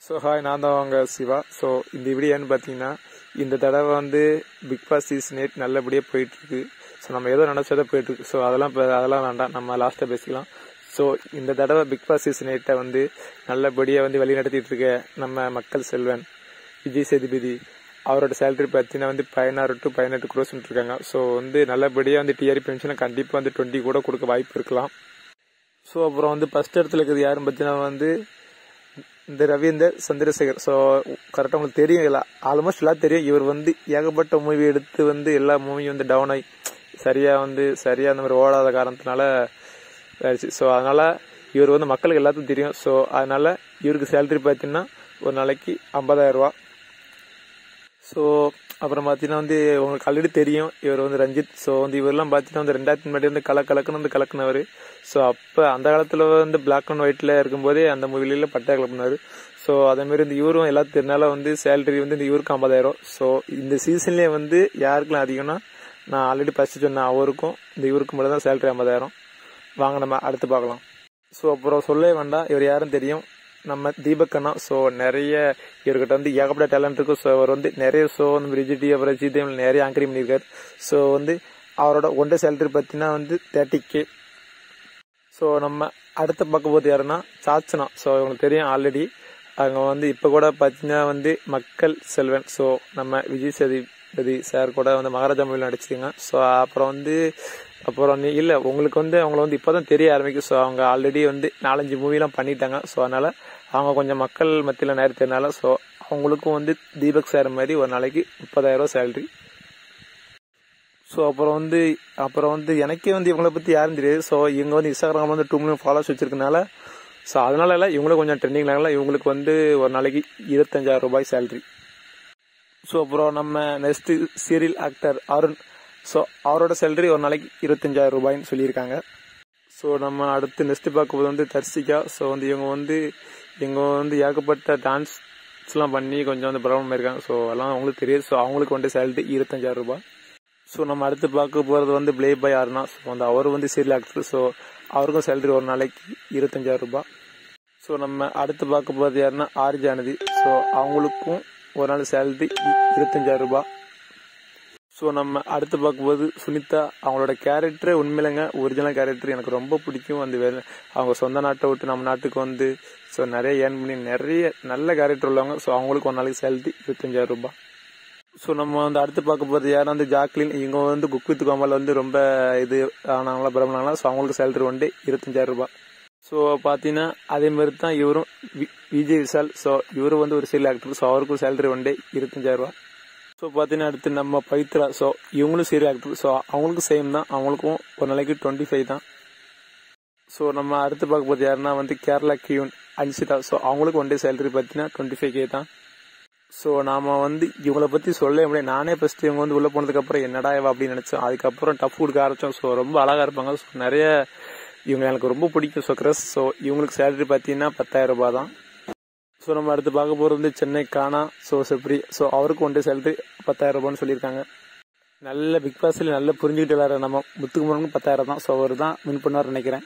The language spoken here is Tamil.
ஸோ ஹாய், நான் தான் வாங்க சிவா. ஸோ இந்த வீடியோன்னு பார்த்தீங்கன்னா, இந்த தடவை வந்து பிக் பாஸ் சீசன் 8 நல்லபடியாக போயிட்டுருக்கு. ஸோ நம்ம ஏதோ நினச்சதோ போயிட்டுருக்கு. ஸோ அதெல்லாம் வேண்டாம், நம்ம லாஸ்ட்டாக பேசிக்கலாம். ஸோ இந்த தடவை பிக் பாஸ் சீசன் 8 வந்து நல்லபடியாக வந்து வழி நடத்திட்டு இருக்க நம்ம மக்கள் செல்வன் விஜய் சேதுபதி அவரோட சேலரி பார்த்தீங்கன்னா வந்து 16 to 18 crores இருக்காங்க. ஸோ வந்து நல்லபடியாக வந்து டிஆர்பி பென்ஷனை கண்டிப்பாக வந்து 20 கூட கொடுக்க வாய்ப்பு இருக்கலாம். ஸோ அப்புறம் வந்து ஃபர்ஸ்ட் இடத்துல இருக்கிறது யாருன்னு பார்த்தீங்கன்னா வந்து இந்த ரவீந்தர் சந்திரசேகர். ஸோ கரெக்டாக உங்களுக்கு தெரியும், இல்லை ஆல்மோஸ்ட் எல்லாம் தெரியும். இவர் வந்து ஏகப்பட்ட மூவி எடுத்து வந்து எல்லா மூவியும் வந்து டவுன் ஆகி சரியா அந்த மாதிரி ஓடாத காரணத்தினால ஆயிடுச்சு. ஸோ அதனால இவர் வந்து மக்களுக்கு எல்லாத்துக்கும் தெரியும். ஸோ அதனால இவருக்கு சேலரி பார்த்தீங்கன்னா ஒரு நாளைக்கு 50,000 ரூபா. ஸோ அப்புறம் பார்த்தீங்கன்னா வந்து உங்களுக்கு ஆல்ரெடி தெரியும், இவர் வந்து ரஞ்சித். ஸோ வந்து இவரெல்லாம் பார்த்தீங்கன்னா வந்து 2000 முன்னாடி வந்து கலக்குன்னு வந்து கலக்குனவர். ஸோ அப்போ அந்த காலத்தில் வந்து பிளாக் அண்ட் ஒயிட்ல இருக்கும்போதே அந்த மூவில பட்டையா கலப்புனாரு. ஸோ அதேமாரி இந்த இவரும் எல்லாத்துக்கும் தெரினால வந்து சேலரி வந்து இந்த இவருக்கு 50,000. ஸோ இந்த சீசன்லேயே வந்து யாருக்கெல்லாம் அதிகம்னா, நான் ஆல்ரெடி ஃபர்ஸ்ட் சொன்னேன் அவருக்கும் இந்த இவருக்கு மட்டும் தான் சேலரி 50,000. வாங்க நம்ம அடுத்து பார்க்கலாம். ஸோ அப்புறம் சொல்லவே வேண்டாம், இவர் யாரும் தெரியும், நம்ம தீபக் அண்ணா. ஸோ நிறைய இவர்கிட்ட வந்து ஏகப்பட்ட டேலண்ட் இருக்கும். ஸோ அவர் வந்து நிறைய ஷோ வந்து விஜய் அப்புறம் ஜிடிஎம் நிறைய ஆங்கரிங் பண்ணியிருக்காரு. ஸோ வந்து அவரோட ஒன்றை சேலரி பார்த்தீங்கன்னா வந்து 30K. ஸோ நம்ம அடுத்த பார்க்க போது யாருன்னா சாச்சனா. ஸோ இவங்களுக்கு தெரியும் ஆல்ரெடி, அவங்க வந்து இப்போ கூட பார்த்தீங்கன்னா வந்து மக்கள் செல்வன். ஸோ நம்ம விஜய் சேதுபதி சார் கூட வந்து மகாராஜா மூவியில் நடிச்சிருங்க. ஸோ அப்புறம் இல்லை உங்களுக்கு வந்து அவங்கள வந்து இப்போ தான் தெரிய ஆரம்பிக்கும். ஸோ அவங்க ஆல்ரெடி வந்து 4-5 மூவிலாம் பண்ணிட்டாங்க. ஸோ அதனால அவங்க கொஞ்சம் மக்கள் மத்தியில் நேரம் தெரினால ஸோ அவங்களுக்கும் வந்து தீபக் சார் மாதிரி ஒரு நாளைக்கு 30,000 ரூபா சேலரி. ஸோ அப்புறம் வந்து எனக்கே வந்து இவங்களை பற்றி யாரும் தெரியாது. ஸோ இவங்க வந்து இன்ஸ்டாகிராமில் வந்து 2 million ஃபாலோவர்ஸ் வச்சிருக்கனால ஸோ அதனால இல்லை, இவங்களும் கொஞ்சம் ட்ரெண்டிங்னால இவங்களுக்கு வந்து ஒரு நாளைக்கு 25,000 ரூபாய் சேலரி. ஸோ அப்புறம் நம்ம next serial actor Arun. So அவரோட சேலரி ஒரு நாளைக்கு 25,000 ரூபாய்ன்னு சொல்லியிருக்காங்க. ஸோ நம்ம அடுத்து நெக்ஸ்ட் பார்க்கும்போது வந்து தர்சிகா. ஸோ வந்து இவங்க வந்து ஏகப்பட்ட டான்ஸ்லாம் பண்ணி கொஞ்சம் வந்து பிரபலமாக இருக்காங்க. ஸோ அதெல்லாம் அவங்களுக்கு தெரியாது. ஸோ அவங்களுக்கு வந்து சேலரி 25,000 ரூபாய். ஸோ நம்ம அடுத்து பார்க்க போகிறது வந்து பிளே பாய் அருணா. ஸோ வந்து அவர் வந்து சீரியல் ஆக்டர். ஸோ அவருக்கும் சேலரி ஒரு நாளைக்கு 25,000 ரூபாய். ஸோ நம்ம அடுத்து பார்க்க போகிறது யாருன்னா ஆர்ஜானதி. ஸோ அவங்களுக்கும் ஒரு நாள் சேலரி 25,000 ரூபாய். ஸோ நம்ம அடுத்து பார்க்கும்போது சுனிதா. அவங்களோட கேரக்டர் உண்மையிலங்க ஒரிஜினல் கேரக்டர் எனக்கு ரொம்ப பிடிக்கும். அந்த அவங்க சொந்த நாட்டை விட்டு நம்ம நாட்டுக்கு வந்து ஸோ நிறைய ஏர்ன் பண்ணி நிறைய நல்ல கேரக்டர் உள்ளவங்க. ஸோ அவங்களுக்கு ஒரு நாளைக்கு சேலரி 25,000 ரூபாய். ஸோ நம்ம வந்து அடுத்து பார்க்க போகிறது யாரும் வந்து ஜாக்லின். இவங்க வந்து குக் வித் கோமால் வந்து ரொம்ப இது ஆனாங்களா பிரபலங்களா. ஸோ அவங்களுக்கு சேலரி வந்து 25,000 ரூபாய். ஸோ பார்த்தீங்கன்னா அதே மாதிரி தான் இவரும் விஜய் விஷால். ஸோ இவரும் வந்து ஒரு சீரியல் ஆக்டர். ஸோ அவருக்கும் சேலரி வந்து 25,000 ரூபாய். ஸோ பார்த்தீங்கன்னா அடுத்து நம்ம பவித்ரா. ஸோ இவங்களும் சீரியல் ஆக்டர். ஸோ அவங்களுக்கும் சேம் தான், அவங்களுக்கும் ஒரு நாளைக்கு 25 தான். ஸோ நம்ம அடுத்து பார்க்க போகிறது யாருன்னா வந்து கேரளா கியூன் அன்சிதா. ஸோ அவங்களுக்கு ஒன் டே சேலரி பார்த்தீங்கன்னா 25K தான். ஸோ நாம வந்து இவங்களை பற்றி சொல்ல முடியாது. நானே ஃபர்ஸ்ட் இவங்க வந்து உள்ளே போனதுக்கப்புறம் என்னடா இவ அப்படின்னு நினச்சோம். அதுக்கப்புறம் டஃப் கொடுக்க ஆரம்பிச்சோம். ஸோ ரொம்ப அழகாக இருப்பாங்க. ஸோ நிறைய இவங்க எனக்கு ரொம்ப பிடிக்கும். ஸோ கிரஸ். ஸோ இவங்களுக்கு சேலரி பார்த்தீங்கன்னா 10,000 ரூபாய் தான். ஸோ நம்ம அடுத்து பார்க்க போகிறது வந்து சென்னை கானா. ஸோ செப்ரி. ஸோ அவருக்கு ஒன் டே சேலரி 10,000 ரூபான்னு சொல்லியிருக்காங்க. நல்ல பிக் பாஸ்ல நல்ல புரிஞ்சுக்கிட்டு விளையாடுற நம்ம முத்துக்குமரனுக்கு 10,000 தான். ஸோ அவர் தான் வின் பண்ணுவார் நினைக்கிறேன்.